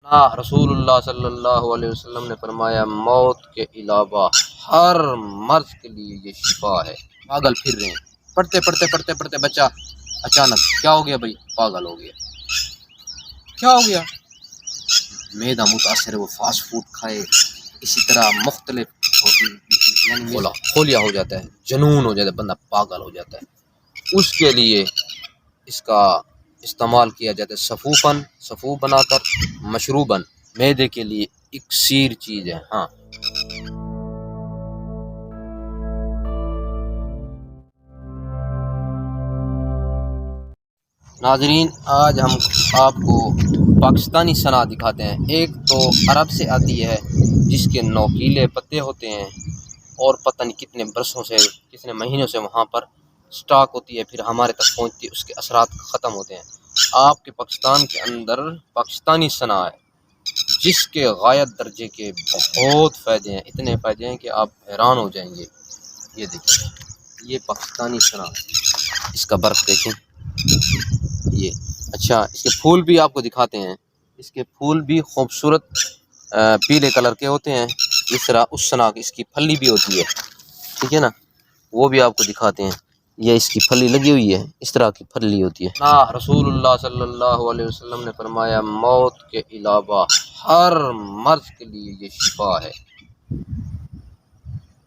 ہاں، رسول اللہ صلی اللہ علیہ وسلم نے فرمایا موت کے علاوہ ہر مرض کے لیے یہ شفا ہے۔ پاگل پھر رہے ہیں، پڑھتے بچہ اچانک کیا ہو گیا بھائی؟ پاگل ہو گیا۔ کیا ہو گیا؟ معدہ متاثر ہے، وہ فاسٹ فوڈ کھائے، اسی طرح مختلف خولیا ہو جاتا ہے، جنون ہو جاتا ہے، بندہ پاگل ہو جاتا ہے۔ اس کے لیے اس کا استعمال کیا جاتا ہے صفوف بنا کر، مشروباً، معدے کے لیے اکسیر چیز ہے۔ ہاں، ناظرین، آج ہم آپ کو پاکستانی صنعت دکھاتے ہیں۔ ایک تو عرب سے آتی ہے جس کے نوکیلے پتے ہوتے ہیں اور پتہ نہیں کتنے برسوں سے، کتنے مہینوں سے وہاں پر سٹاک ہوتی ہے، پھر ہمارے تک پہنچتی ہے، اس کے اثرات ختم ہوتے ہیں۔ آپ کے پاکستان کے اندر پاکستانی صنعت ہے جس کے غایت درجے کے بہت فائدے ہیں، اتنے فائدے ہیں کہ آپ حیران ہو جائیں گے۔ یہ دیکھیں، یہ پاکستانی صنعت، اس کا برف دیکھیں، یہ اچھا، اس کے پھول بھی آپ کو دکھاتے ہیں۔ اس کے پھول بھی خوبصورت پیلے کلر کے ہوتے ہیں، اس طرح اس صنعت کی اس کی پھلی بھی ہوتی ہے، ٹھیک ہے نا، وہ بھی آپ کو دکھاتے ہیں۔ یہ اس کی پھلی لگی ہوئی ہے، اس طرح کی پھلی ہوتی ہے۔ رسول اللہ صلی اللہ علیہ وسلم نے فرمایا موت کے علاوہ ہر مرض کے لیے یہ شفا ہے۔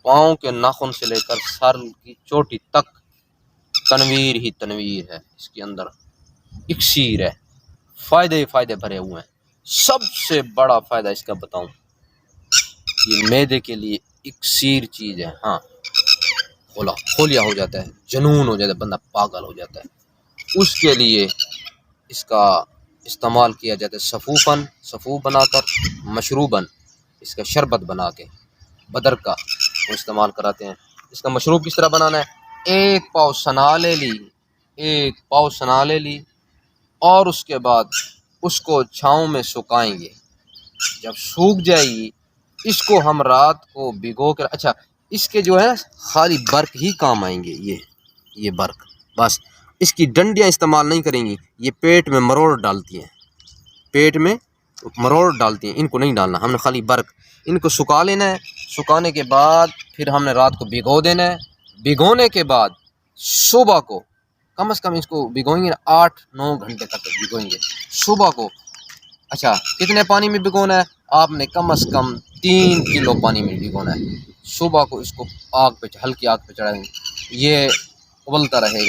پاؤں کے ناخن سے لے کر سر کی چوٹی تک تنویر ہی تنویر ہے، اس کے اندر اکسیر ہے، فائدے ہی فائدے بھرے ہوئے ہیں۔ سب سے بڑا فائدہ اس کا بتاؤں، یہ معدے کے لیے اکسیر چیز ہے۔ ہاں، خولیا ہو جاتا ہے، جنون ہو جاتا ہے، بندہ پاگل ہو جاتا ہے۔ اس کے لیے اس کا استعمال کیا جاتا ہے صفوف بنا کر، مشروباً، اس کا شربت بنا کے، بدر کا وہ استعمال کراتے ہیں۔ اس کا مشروب کس طرح بنانا ہے؟ ایک پاؤ سنا لے لی اور اس کے بعد اس کو چھاؤں میں سکھائیں گے۔ جب سوکھ جائے گی، اس کو ہم رات کو بھگو کر، اچھا، اس کے جو ہے خالی برق ہی کام آئیں گے، یہ برق، بس اس کی ڈنڈیاں استعمال نہیں کریں گی، یہ پیٹ میں مروڑ ڈالتی ہیں، ان کو نہیں ڈالنا، ہم نے خالی برق، ان کو سکھا لینا ہے۔ سکھانے کے بعد پھر ہم نے رات کو بھگو دینا ہے۔ بھگونے کے بعد صبح کو کم از کم اس کو بھگوئیں گے 8-9 گھنٹے تک بھگوئیں گے صبح کو۔ اچھا، کتنے پانی میں بھگونا ہے؟ آپ نے کم از کم 3 کلو پانی میں بھگونا ہے۔ صبح کو اس کو ہلکی آگ پہ چڑھائیں گے، یہ ابلتا رہے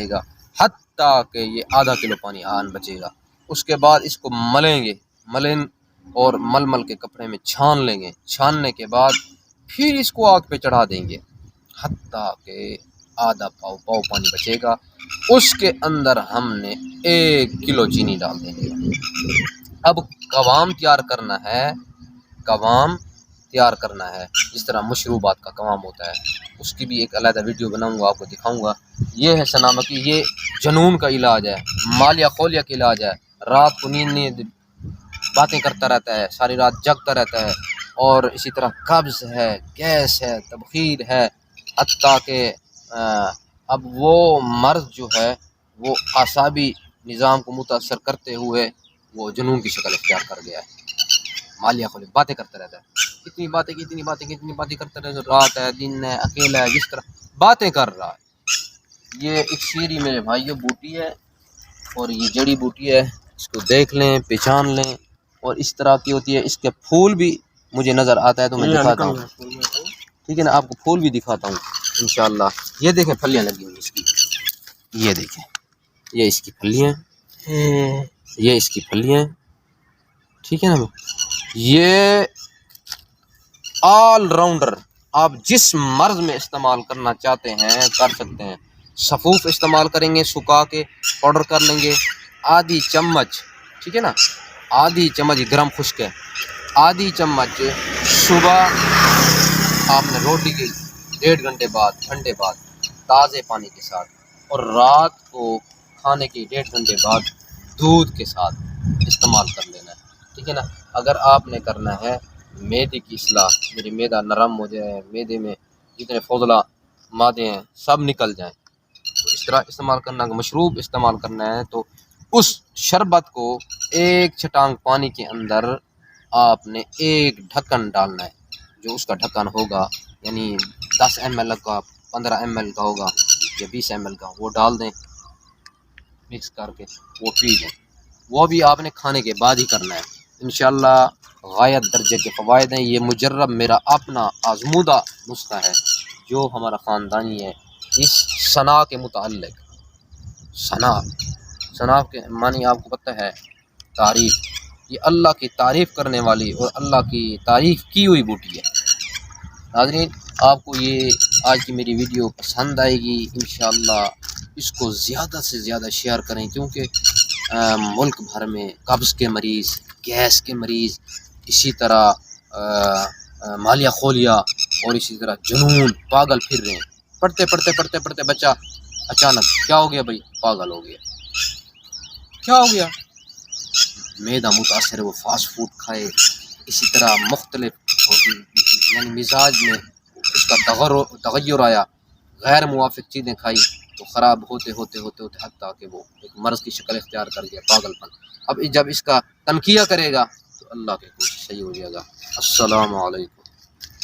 گا حتیٰ کہ یہ آدھا کلو پانی بچے گا۔ اس کے بعد اس کو ملیں گے، اور مل کے کپڑے میں چھان لیں گے۔ چھاننے کے بعد پھر اس کو آگ پہ چڑھا دیں گے حتیٰ کہ آدھا پاؤ پانی بچے گا۔ اس کے اندر ہم نے 1 کلو چینی ڈال دیں گے۔ اب قوام تیار کرنا ہے جس طرح مشروبات کا قوام ہوتا ہے، اس کی بھی ایک علیحدہ ویڈیو بناؤں گا، آپ کو دکھاؤں گا۔ یہ ہے سنامکی، یہ جنون کا علاج ہے، مالیہ خولیا کا علاج ہے۔ رات کو نیند باتیں کرتا رہتا ہے، ساری رات جگتا رہتا ہے، اور اسی طرح قبض ہے، گیس ہے، تبخیر ہے، حتیٰ کہ اب وہ مرض جو ہے وہ اعصابی نظام کو متاثر کرتے ہوئے وہ جنون کی شکل اختیار کر گیا ہے۔ مالیہ خولیا باتیں کرتا رہتا ہے، اتنی باتیں کرتا رہتا ہے، رات ہے، دن ہے، اکیلا ہے، جس طرح باتیں کر رہا ہے۔ یہ اکسیری میرے بھائیوں بوٹی ہے، اور یہ جڑی بوٹی ہے، اس کو دیکھ لیں، پہچان لیں، اور اس طرح کی ہوتی ہے۔ اس کے پھول بھی مجھے نظر آتا ہے تو میں دکھاتا ہوں، ٹھیک ہے نا، آپ کو پھول بھی دکھاتا ہوں انشاءاللہ۔ یہ دیکھیں پھلیاں لگی ہوئی اس کی، یہ دیکھیں، یہ اس کی پھلیاں، ٹھیک ہے نا۔ یہ آل راؤنڈر، آپ جس مرض میں استعمال کرنا چاہتے ہیں کر سکتے ہیں۔ صفوف استعمال کریں گے، سکھا کے پاؤڈر کر لیں گے، آدھی چمچ، ٹھیک ہے نا، آدھی چمچ، گرم خشک ہے، آدھی چمچ صبح آپ نے روٹی کے 1.5 گھنٹے بعد، ٹھنڈے بعد، تازے پانی کے ساتھ، اور رات کو کھانے کے 1.5 گھنٹے بعد دودھ کے ساتھ استعمال کر لینا ہے، ٹھیک ہے نا۔ اگر آپ نے کرنا ہے معدے کی اصلاح، میری معدہ نرم ہو جائے، معدے میں جتنے فضلہ مادے ہیں سب نکل جائیں، تو اس طرح استعمال کرنا۔ مشروب استعمال کرنا ہے تو اس شربت کو ایک چھٹانگ پانی کے اندر آپ نے ایک ڈھکن ڈالنا ہے، جو اس کا ڈھکن ہوگا یعنی 10 ml کا 15 ml کا ہوگا یا 20 ml کا، وہ ڈال دیں مکس کر کے، وہ پی لیں۔ وہ بھی آپ نے کھانے کے بعد ہی کرنا ہے، انشاءاللہ غایت درجے کے فوائد ہیں۔ یہ مجرب میرا اپنا آزمودہ نسخہ ہے جو ہمارا خاندانی ہے۔ اس ثنا کے متعلق، ثنا کے معنی آپ کو پتہ ہے تعریف، یہ اللہ کی تعریف کرنے والی اور اللہ کی تعریف کی ہوئی بوٹی ہے۔ ناظرین آپ کو یہ آج کی میری ویڈیو پسند آئے گی، انشاءاللہ اس کو زیادہ سے زیادہ شیئر کریں، کیونکہ ملک بھر میں قبض کے مریض، گیس کے مریض، اسی طرح مالیہ خولیا اور اسی طرح جنون پاگل پھر رہے ہیں۔ پڑھتے بچہ اچانک کیا ہو گیا بھائی؟ پاگل ہو گیا۔ کیا ہو گیا؟ معدہ متاثر ہے، وہ فاسٹ فوڈ کھائے، اسی طرح مختلف یعنی مزاج میں اس کا تغیر آیا، غیر موافق چیزیں کھائی تو خراب ہوتے حتیٰ کہ وہ ایک مرض کی شکل اختیار کر گیا، پاگل پن۔ اب جب اس کا تنقیہ کرے گا تو اللہ کے کچھ صحیح ہو جائے گا۔ السلام علیکم۔